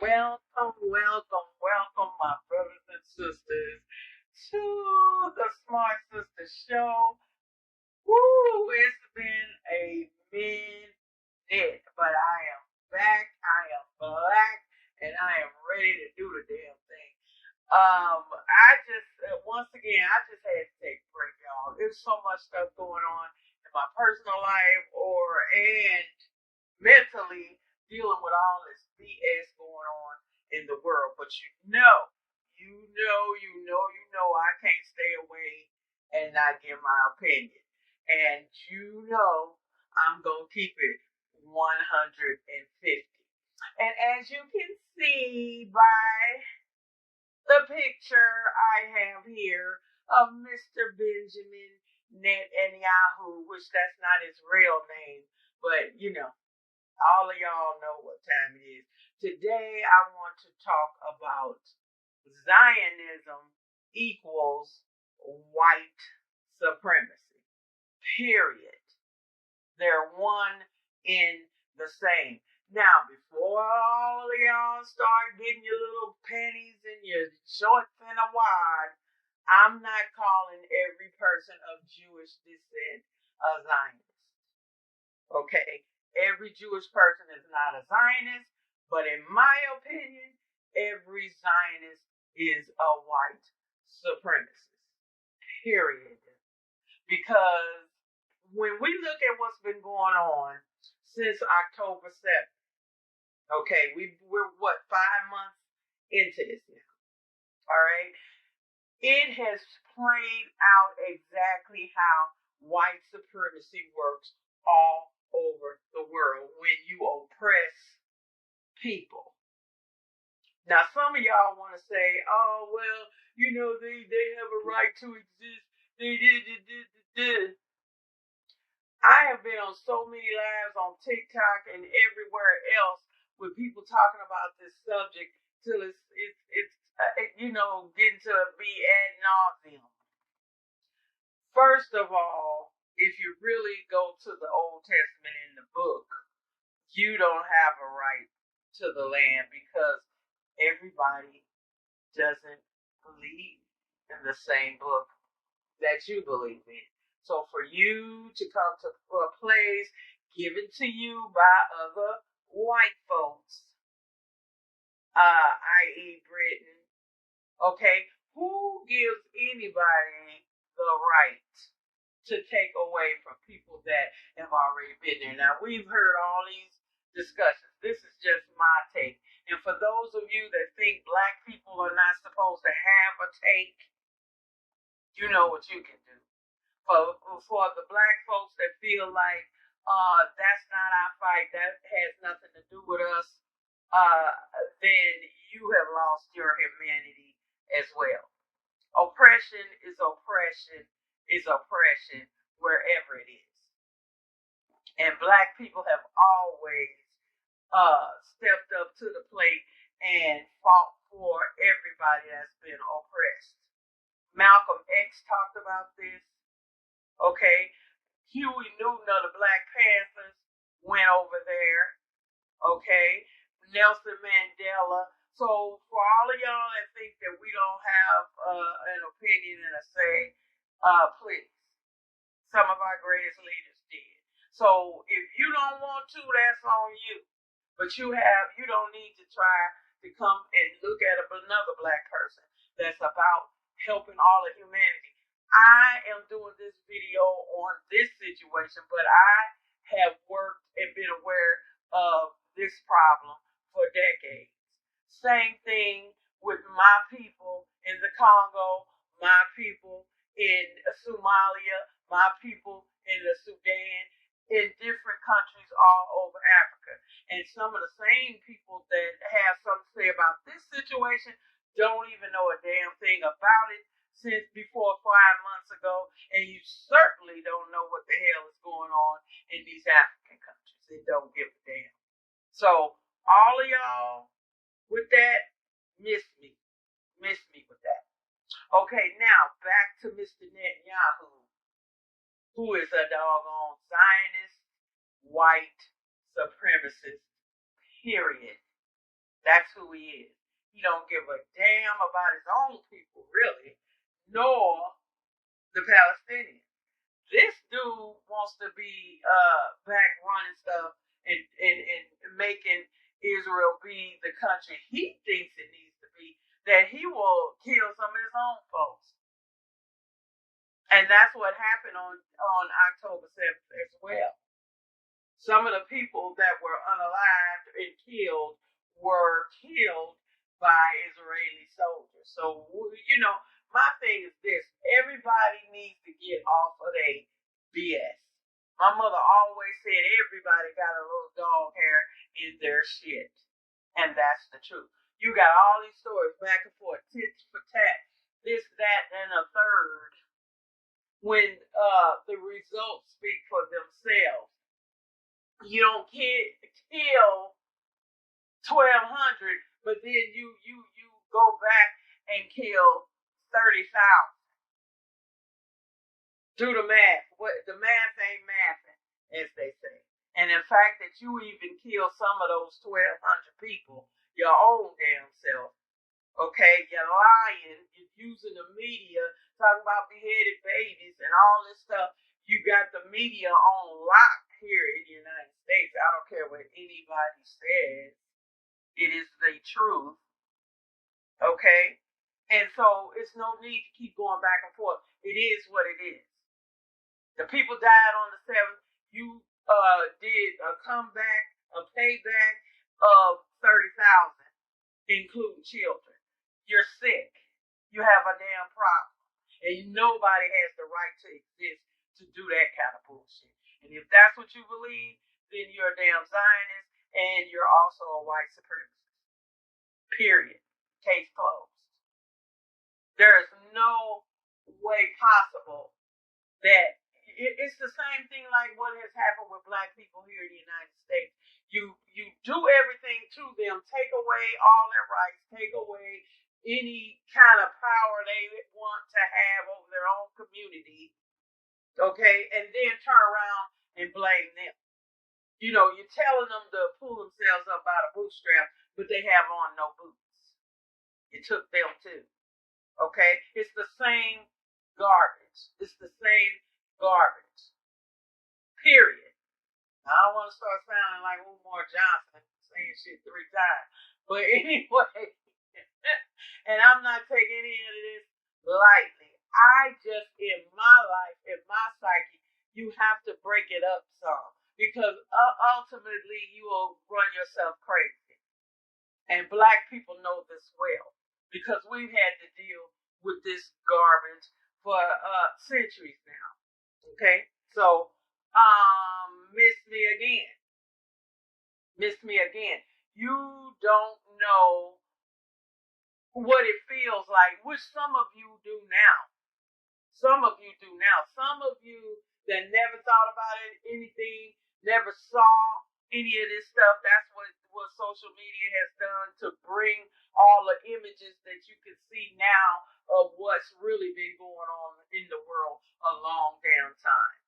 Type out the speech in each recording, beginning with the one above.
Welcome, my brothers and sisters, to the Smartsistah show. Woo! It's been a minute, but I am back. I am black, and I am ready to do the damn thing. Once again, I just had to take a break, y'all. There's so much stuff going on in my personal life, and mentally dealing with all this BS going on in the world. But I can't stay away and not give my opinion. And I'm going to keep it 150. And as you can see by the picture I have here of Mr. Benjamin Netanyahu, which that's not his real name, but all of y'all know what time it is. Today, I want to talk about Zionism equals white supremacy. Period. They're one in the same. Now, before all of y'all start getting your little panties and your shorts in a wad, I'm not calling every person of Jewish descent a Zionist. Okay? Every Jewish person is not a Zionist, but in my opinion, every Zionist is a white supremacist. Period. Because when we look at what's been going on since October 7th, okay, we're 5 months into this now. All right? It has played out exactly how white supremacy works all over the world when you oppress people. Now, some of y'all want to say, oh, well, they have a right to exist. I have been on so many lives on TikTok and everywhere else with people talking about this subject till it's getting to be ad nauseum. First of all, if you really go to the Old Testament in the book, you don't have a right to the land because everybody doesn't believe in the same book that you believe in. So for you to come to a place given to you by other white folks, i.e. Britain, okay, who gives anybody the right to take away from people that have already been there? Now, we've heard all these discussions. This is just my take. And for those of you that think black people are not supposed to have a take, you know what you can do. For the black folks that feel like that's not our fight, that has nothing to do with us, then you have lost your humanity as well. Oppression is oppression wherever it is. And black people have always stepped up to the plate and fought for everybody that's been oppressed. Malcolm X talked about this. Okay, Huey Newton of the Black Panthers went over there. Okay, Nelson Mandela. So for all of y'all that think that we don't have an opinion and a say, please, some of our greatest leaders did. So if you don't want to, that's on you. But you don't need to try to come and look at another black person that's about helping all of humanity. I am doing this video on this situation, but I have worked and been aware of this problem for decades. Same thing with my people in the Congo, my people in Somalia, my people in the Sudan, in different countries all over Africa. And some of the same people that have something to say about this situation don't even know a damn thing about it since before 5 months ago. And you certainly don't know what the hell is going on in these African countries. They don't give a damn. So all of y'all with that, miss me with that. Okay, now back to Mr. Netanyahu, who is a doggone Zionist, white supremacist, period. That's who he is. He don't give a damn about his own people, really, nor the Palestinians. This dude wants to be back running stuff and making Israel be the country he thinks it needs to be, that he will kill some of his own folks. And that's what happened on October 7th as well. Some of the people that were unalived and killed were killed by Israeli soldiers. So, my thing is this. Everybody needs to get off of their BS. My mother always said everybody got a little dog hair in their shit. And that's the truth. You got all these stories back and forth, tit for tat, this, that, and a third, when the results speak for themselves. You don't kill 1,200, but then you go back and kill 30,000. Do the math. The math ain't mathing, as they say. And in fact, that you even kill some of those 1,200 people, your own damn self. Okay, you're lying. You're using the media, talking about beheaded babies and all this stuff. You got the media on lock here in the United States. I don't care what anybody says. It is the truth. Okay? And so it's no need to keep going back and forth. It is what it is. The people died on the 7th. You did a comeback, a payback of 30,000, including children. You're sick. You have a damn problem. And nobody has the right to exist to do that kind of bullshit. And if that's what you believe, then you're a damn Zionist and you're also a white supremacist. Period. Case closed. There is no way possible that it's the same thing like what has happened with black people here in the United States. You do everything to them, take away all their rights, take away any kind of power they want to have over their own community, okay, and then turn around and blame them. You're telling them to pull themselves up out of bootstraps, but they have on no boots. It took them too, okay? It's the same garbage. It's the same garbage, period. I don't want to start sounding like Umar Johnson saying shit 3 times, but anyway, and I'm not taking any of this lightly. I just, in my life, in my psyche, you have to break it up some, because ultimately you will run yourself crazy. And black people know this well, because we've had to deal with this garbage for centuries now. Okay? So, miss me again. You don't know what it feels like, which some of you do now. Some of you that never thought about anything, never saw any of this stuff. That's what social media has done to bring all the images that you can see now of what's really been going on in the world a long damn time.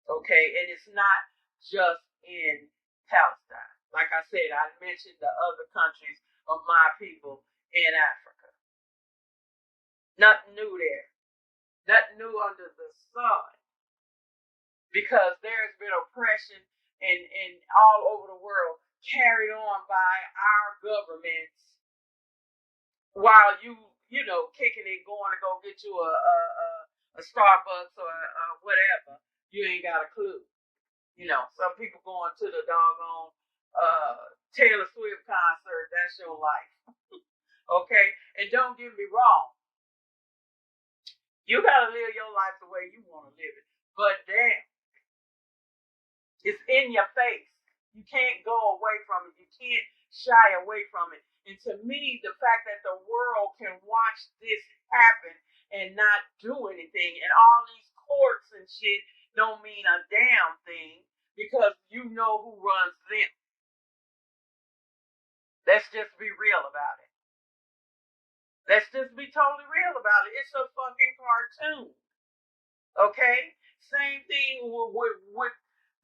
Okay, and it's not just in Palestine. Like I said, I mentioned the other countries of my people in Africa. Nothing new there. Nothing new under the sun. Because there's been oppression in all over the world carried on by our governments while you kicking it, going to go get you a Starbucks or whatever. You ain't got a clue. Some people going to the doggone Taylor Swift concert. That's your life. Okay? And don't get me wrong. You got to live your life the way you want to live it. But damn, it's in your face. You can't go away from it. You can't shy away from it. And to me, the fact that the world can watch this happen and not do anything, and all these courts and shit don't mean a damn thing, because you know who runs them. Let's just be real about it. Let's just be totally real about it. It's a fucking cartoon. Okay? Same thing with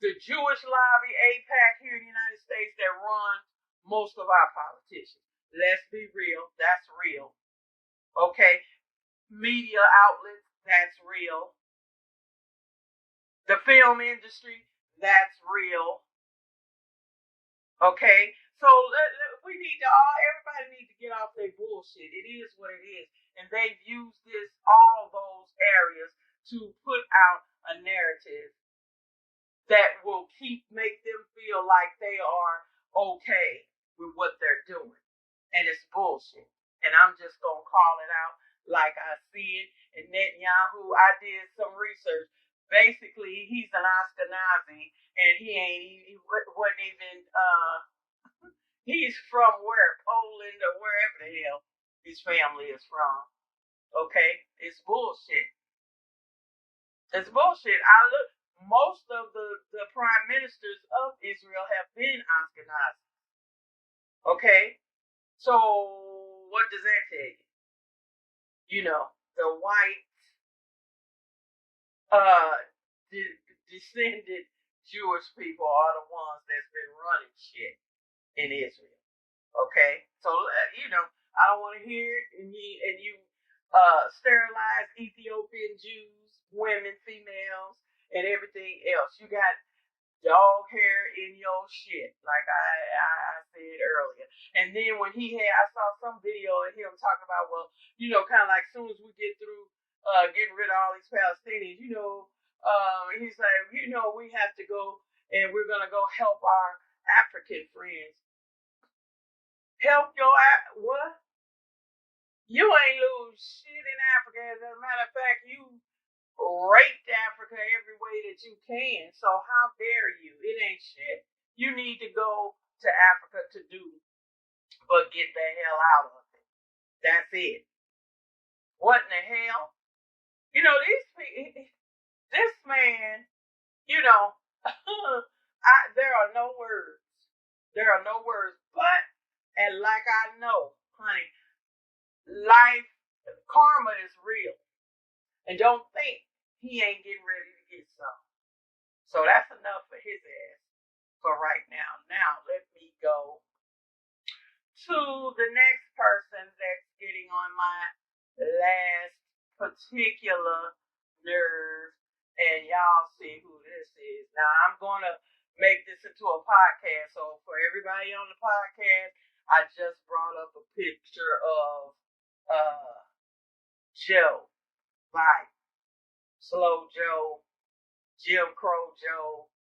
the Jewish lobby, AIPAC here in the United States, that runs most of our politicians. Let's be real. That's real. Okay? Media outlets, that's real. The film industry, that's real. Okay? So we need to everybody needs to get off their bullshit. It is what it is. And they've used all those areas to put out a narrative that will make them feel like they are okay with what they're doing. And it's bullshit. And I'm just going to call it out like I see it. And Netanyahu, I did some research. Basically, he's an Ashkenazi, and he wasn't even, he's from where? Poland or wherever the hell his family is from. Okay? It's bullshit. It's bullshit. Most of the prime ministers of Israel have been Ashkenazi. Okay? So, what does that tell you? You know, the white, descended Jewish people are the ones that's been running shit in Israel. Okay? So, I don't want to hear it, and you sterilize Ethiopian Jews, women, females, and everything else. You got dog hair in your shit, like I said earlier. And then when I saw some video of him talking about, well, kind of like as soon as we get through getting rid of all these Palestinians, he's like, we have to go and we're going to go help our African friends. Help your, what? You ain't lose shit in Africa. As a matter of fact, you raped Africa every way that you can. So how dare you? It ain't shit you need to go to Africa to do, but get the hell out of it. That's it. What in the hell? This man, there are no words. There are no words. But, and like I know, honey, life, karma is real. And don't think he ain't getting ready to get some. So that's enough for his ass for right now. Now, let me go to the next person that's getting on my last particular nerve. And y'all see who this is. Now, I'm going to make this into a podcast. So for everybody on the podcast, I just brought up a picture of Joe Biden, Slow Joe, Jim Crow Joe,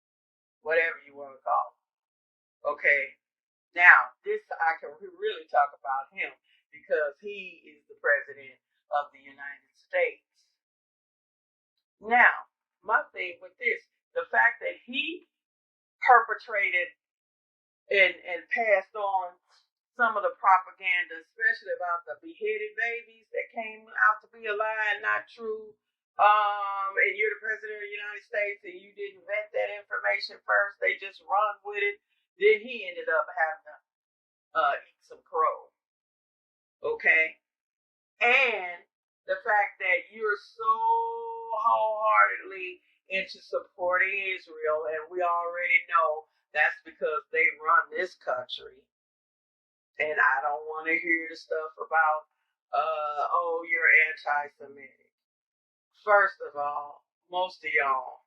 whatever you want to call him. Okay. Now, this I can really talk about him because he is the president of the United States. Now, my thing with this, the fact that he perpetrated and passed on some of the propaganda, especially about the beheaded babies that came out to be a lie and not true, and you're the president of the United States and you didn't vet that information first, they just run with it, then he ended up having to eat some crow. Okay? And the fact that you're so wholeheartedly into supporting Israel, and we already know that's because they run this country. And I don't want to hear the stuff about, you're anti-Semitic. First of all, most of y'all,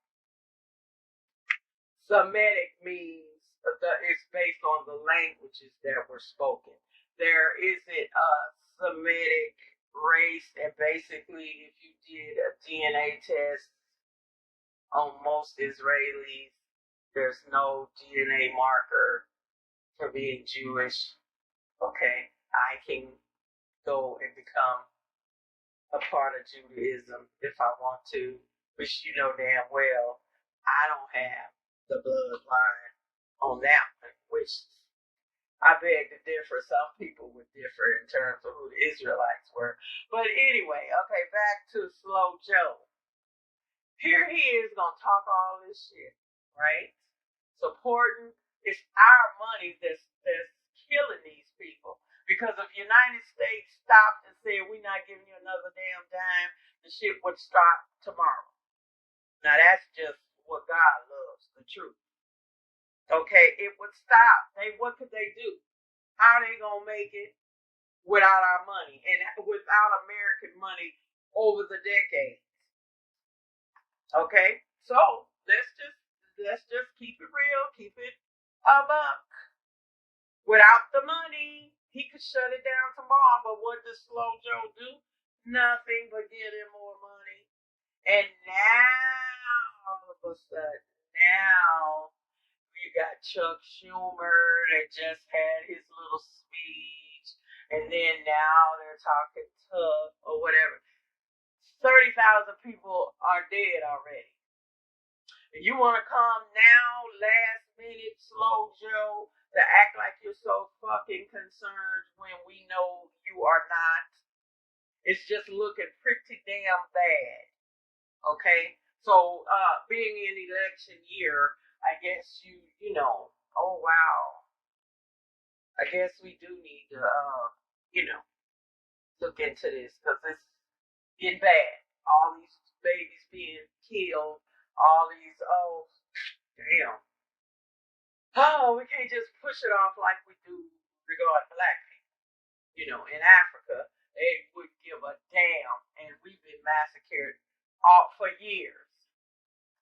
Semitic means it's based on the languages that were spoken. There isn't a Semitic race, and basically, if you did a DNA test on most Israelis, there's no DNA marker for being Jewish. Okay, I can go and become a part of Judaism if I want to, which you know damn well I don't have the bloodline on that one, which I beg to differ. Some people would differ in terms of who the Israelites were. But anyway, okay, back to Slow Joe. Here he is going to talk all this shit, right? Supporting, it's our money that's killing these people. Because if the United States stopped and said, we're not giving you another damn dime, the shit would stop tomorrow. Now that's just what God loves, the truth. Okay, it would stop. What could they do? How they gonna make it without our money and without American money over the decades? Okay, so let's just keep it real, keep it a buck. Without the money, he could shut it down tomorrow. But what does Slow Joe do? Nothing but give him more money. And now, all of a sudden, now you got Chuck Schumer that just had his little speech, and then now they're talking tough or whatever. 30,000 people are dead already. And you want to come now, last minute, Slow Joe, to act like you're so fucking concerned when we know you are not. It's just looking pretty damn bad. Okay? So, being in election year, I guess you know, oh wow. I guess we do need to, look into this because it's getting bad. All these babies being killed, all these, oh, damn. Oh, we can't just push it off like we do regarding black people. In Africa, they would give a damn, and we've been massacred all for years.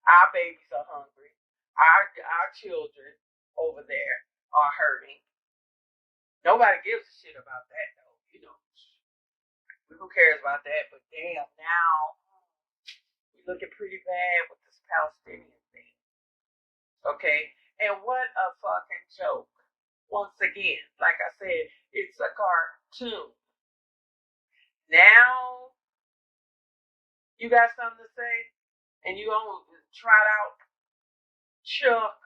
Our babies are hungry. Our children over there are hurting. Nobody gives a shit about that, though. Who cares about that? But damn, now we looking pretty bad with this Palestinian thing. Okay? And what a fucking joke. Once again, like I said, it's a cartoon. Now, you got something to say? And you gonna trot out Chuck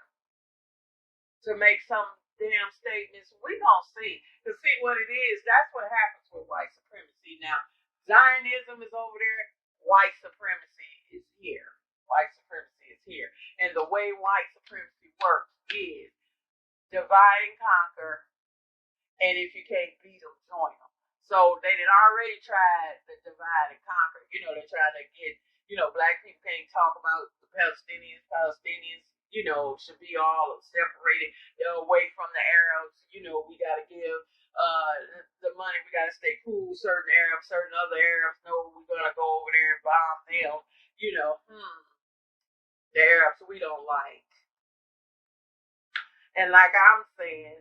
to make some damn statements? We gonna see. To see what it is, that's what happens with white supremacy. Now, Zionism is over there. White supremacy is here. White supremacy is here. And the way white supremacy works is divide and conquer, and if you can't beat them, join them. So they had already tried the divide and conquer. They tried to get, black people can't talk about the Palestinians. Palestinians, should be all separated away from the Arabs. We got to give the money. We got to stay cool. Certain Arabs, certain other Arabs, no, we're going to go over there and bomb them. The Arabs we don't like. And like I'm saying,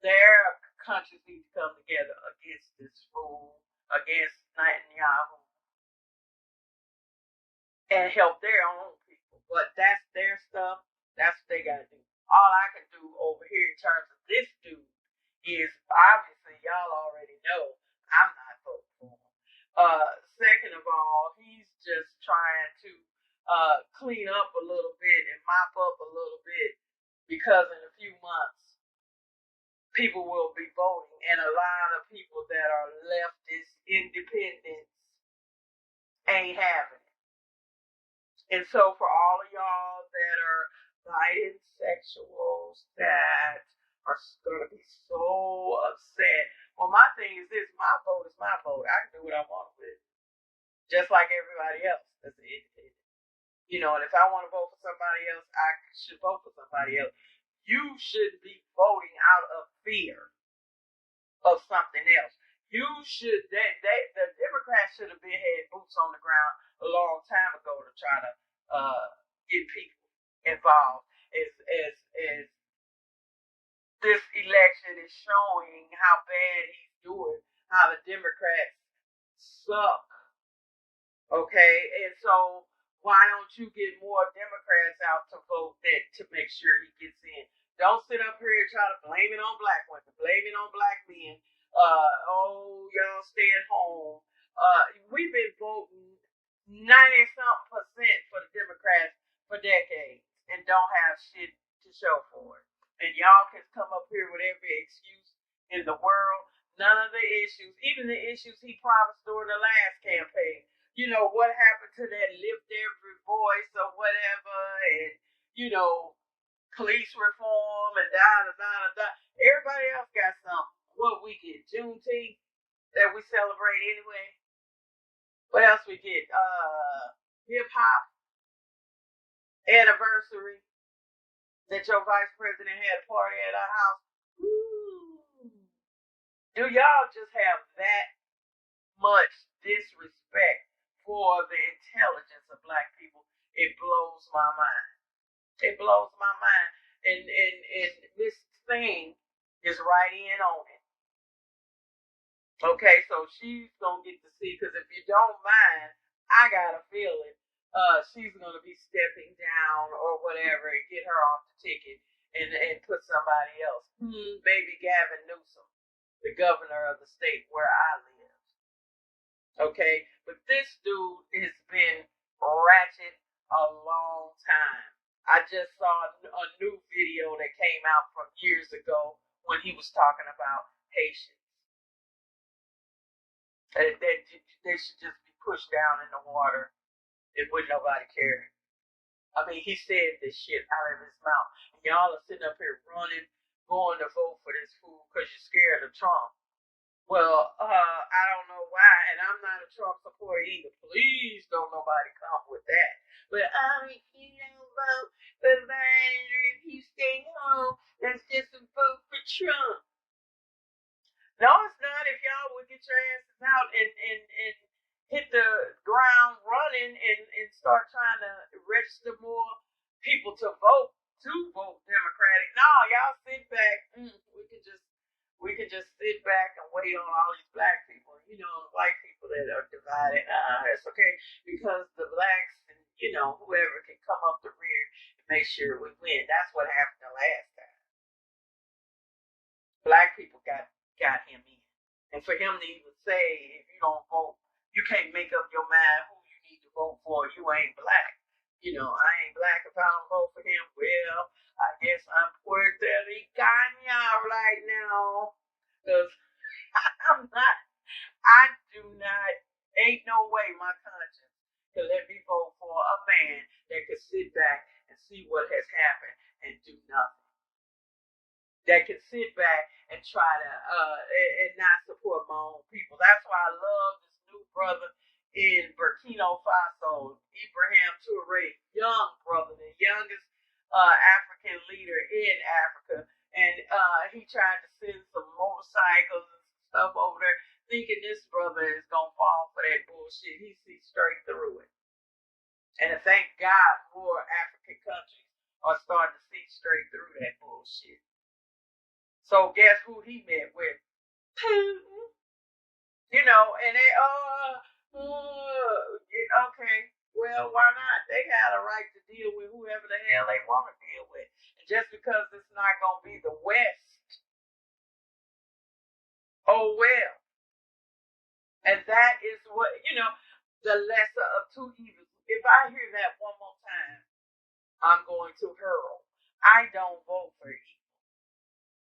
their countries need to come together against this fool, against Netanyahu, and help their own people. But that's their stuff. That's what they got to do. All I can do over here in terms of this dude is, obviously, y'all already know I'm not voting for him. Second of all, he's just trying to clean up a little bit and mop up a little bit, because in a few months, people will be voting, and a lot of people that are leftist independents ain't having it. And so for all of y'all that are bisexuals that are going to be so upset, well, my thing is this: my vote is my vote. I can do what I want with it, just like everybody else that's independent. And if I want to vote for somebody else, I should vote for somebody else. You shouldn't be voting out of fear of something else. You should, the Democrats should have had boots on the ground a long time ago to try to get people involved. As this election is showing how bad he's doing, how the Democrats suck. Okay, and so why don't you get more Democrats out to vote to make sure he gets in? Don't sit up here and try to blame it on black women, blame it on black men. Y'all stay at home. We've been voting 90-something% for the Democrats for decades and don't have shit to show for it. And y'all can come up here with every excuse in the world. None of the issues, even the issues he promised during the last campaign. What happened to that lift every voice or whatever, and, police reform and da. Everybody else got something. What we get? Juneteenth that we celebrate anyway. What else we get? Hip hop anniversary that your vice president had a party at our house. Woo! Do y'all just have that much disrespect for the intelligence of black people? It blows my mind. It blows my mind. And Miss Thing is right in on it. Okay, so she's gonna get to see, because if you don't mind, I got a feeling she's gonna be stepping down or whatever and get her off the ticket and put somebody else. Maybe Gavin Newsom, the governor of the state where I live. Okay, but this dude has been ratchet a long time. I just saw a new video that came out from years ago when he was talking about Haitians. That they should just be pushed down in the water and would nobody care. I mean, he said this shit out of his mouth. And y'all are sitting up here running, going to vote for this fool because you're scared of Trump. Well, I don't know why, and I'm not a Trump supporter either. Please don't nobody come with that. But if you don't vote for Biden, or if you stay home, that's just a vote for Trump. No, it's not. If y'all would get your asses out and hit the ground running and start trying to register more people to vote Democratic. No, y'all sit back. We can just sit back and wait on all these black people, the white people that are divided. It's okay, because the blacks and whoever can come up the rear and make sure we win. That's what happened the last time. Black people got him in. And for him to even say, if you don't vote, you can't make up your mind who you need to vote for, you ain't black. I ain't black if I don't vote for him. Well, I guess I'm Puerto Rican right now. Because ain't no way my conscience can let me vote for a man that could sit back and see what has happened and do nothing. That can sit back and try to and not support my own people. That's why I love this new brother in Burkina Faso, Ibrahim Touré, young brother, the youngest African leader in Africa, and he tried to send some motorcycles and stuff over there, thinking this brother is gonna fall for that bullshit. He sees straight through it, and thank God more African countries are starting to see straight through that bullshit. So guess who he met with? Putin. And they, okay, well, why not? They got a right to deal with whoever the hell they want to deal with. And just because it's not going to be the West, oh well. And that is what, the lesser of two evils. If I hear that one more time, I'm going to hurl. I don't vote for evil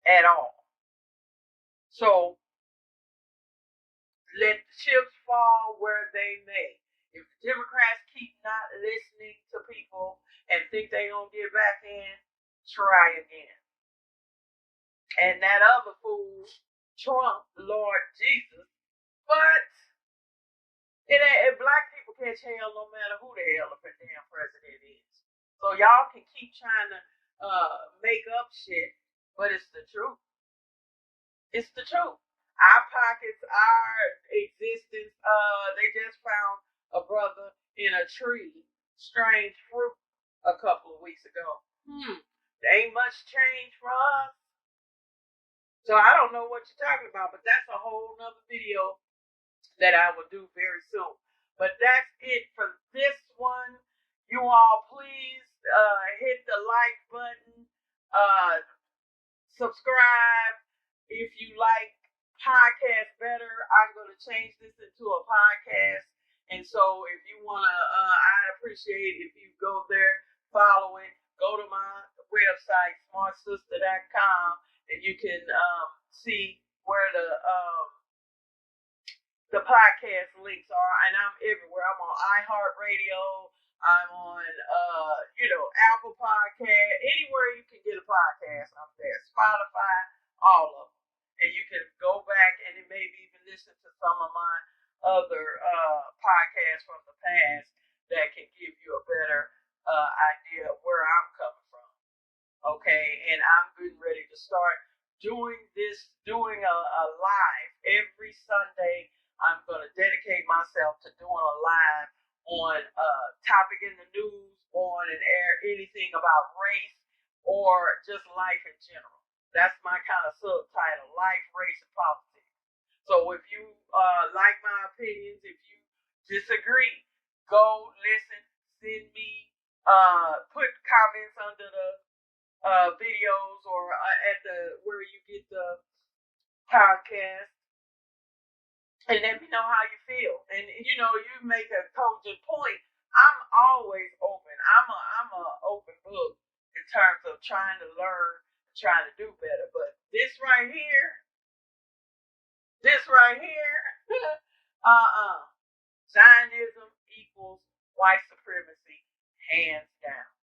at all. So let the chips fall where they may. If the Democrats keep not listening to people and think they're going to get back in, try again. And that other fool, Trump, Lord Jesus, but black people catch hell no matter who the hell the damn president is. So y'all can keep trying to make up shit, but it's the truth. It's the truth. Our pockets, our existence. They just found a brother in a tree, strange fruit, a couple of weeks ago. There ain't much change for us. So I don't know what you're talking about, but that's a whole nother video that I will do very soon. But that's it for this one. You all please hit the like button, subscribe. If you like podcast better, I'm going to change this into a podcast. And so if you want to, I'd appreciate if you go there, follow it, go to my website, Smartsistah.com, and you can see where the podcast links are. And I'm everywhere. I'm on iHeartRadio. I'm on, Apple Podcast. Anywhere you can get a podcast, I'm there. Spotify, all of them. And you can go back and maybe even listen to some of my other podcasts from the past that can give you a better idea of where I'm coming from. Okay, and I'm getting ready to start doing a live every Sunday. I'm going to dedicate myself to doing a live on a topic in the news, on and air anything about race or just life in general. That's my kind of subtitle: life, race, and politics. So if you like my opinions, if you disagree, go listen, send me, put comments under the videos or at the where you get the podcast, and let me know how you feel. And you know, you make a cogent point. I'm always open. I'm a open book in terms of trying to learn, trying to do better. But this right here, Zionism equals white supremacy, hands down.